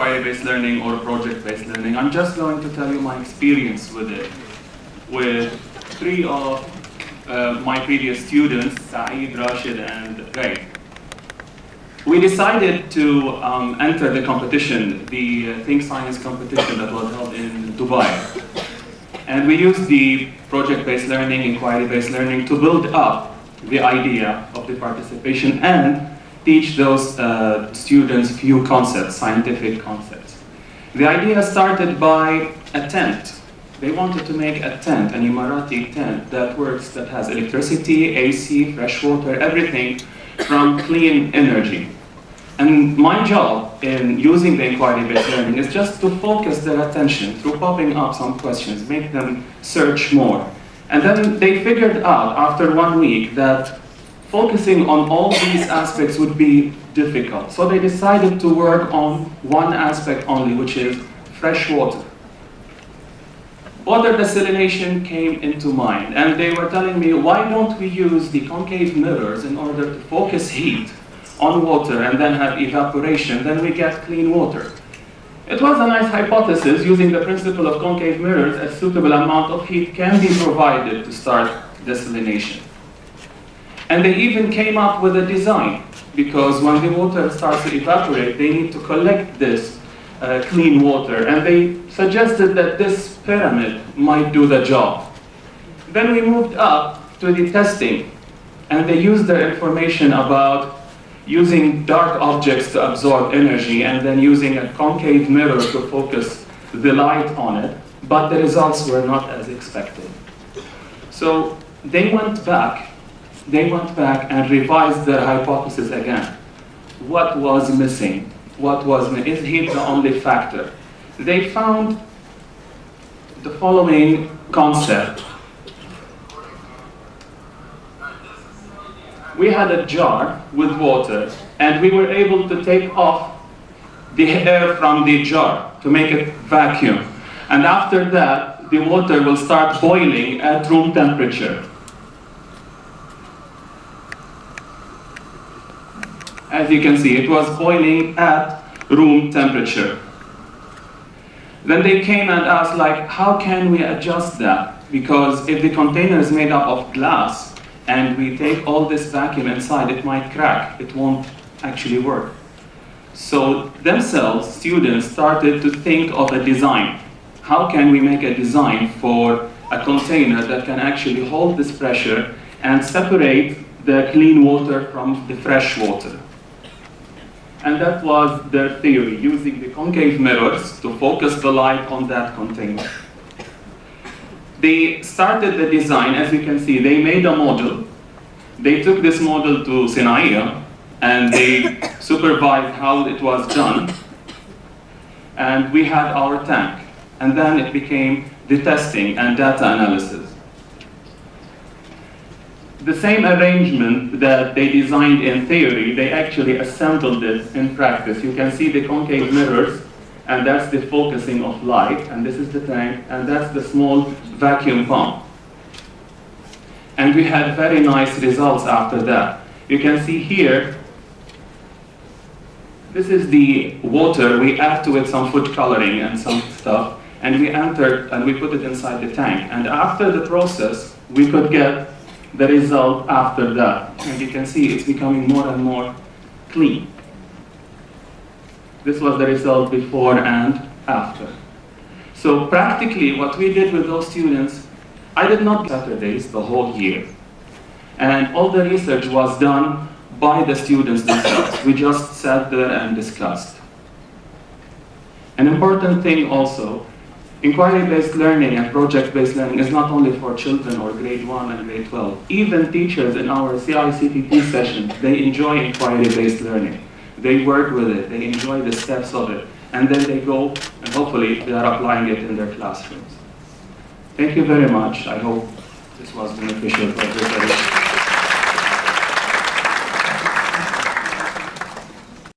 inquiry-based learning or project-based learning. I'm just going to tell you my experience with it, with three of my previous students, Saeed, Rashid, and Ray. We decided to enter the competition, the Think Science competition that was held in Dubai. And we used the project-based learning, inquiry-based learning to build up the idea of the participation and teach those students few concepts, scientific concepts. The idea started by a tent. They wanted to make a tent, an Emirati tent that works, that has electricity, AC, fresh water, everything from clean energy. And my job in using the inquiry-based learning is just to focus their attention through popping up some questions, make them search more. And then they figured out after 1 week that focusing on all these aspects would be difficult. So they decided to work on one aspect only, which is fresh water. Water desalination came into mind, and they were telling me, why don't we use the concave mirrors in order to focus heat on water and then have evaporation, then we get clean water. It was a nice hypothesis. Using the principle of concave mirrors, a suitable amount of heat can be provided to start desalination. And they even came up with a design, because when the water starts to evaporate, they need to collect this clean water, and they suggested that this pyramid might do the job. Then we moved up to the testing, and they used their information about using dark objects to absorb energy and then using a concave mirror to focus the light on it, but the results were not as expected. So they went back and revised their hypothesis again. What was missing? Is heat the only factor? They found the following concept. We had a jar with water, and we were able to take off the air from the jar to make it vacuum. And after that, the water will start boiling at room temperature. As you can see, it was boiling at room temperature. Then they came and asked, like, how can we adjust that? Because if the container is made up of glass, and we take all this vacuum inside, it might crack. It won't actually work. So themselves, students started to think of a design. How can we make a design for a container that can actually hold this pressure and separate the clean water from the fresh water? And that was their theory, using the concave mirrors to focus the light on that container. They started the design. As you can see, they made a model. They took this model to Sinaiya, and they supervised how it was done. And we had our tank. And then it became the testing and data analysis. The same arrangement that they designed in theory, they actually assembled it in practice. You can see the concave mirrors, and that's the focusing of light, and this is the tank, and that's the small vacuum pump. And we had very nice results after that. You can see here, this is the water. We add to it some food coloring and some stuff, and we entered and we put it inside the tank. And after the process, we could get the result after that. And you can see it's becoming more and more clean. This was the result before and after. So practically what we did with those students, I did not Saturdays the whole year. And all the research was done by the students themselves. We just sat there and discussed. An important thing also, inquiry-based learning and project-based learning is not only for children or grade 1 and grade 12. Even teachers in our CICTP sessions, they enjoy inquiry-based learning. They work with it, they enjoy the steps of it, and then they go and hopefully they are applying it in their classrooms. Thank you very much. I hope this was beneficial for everybody.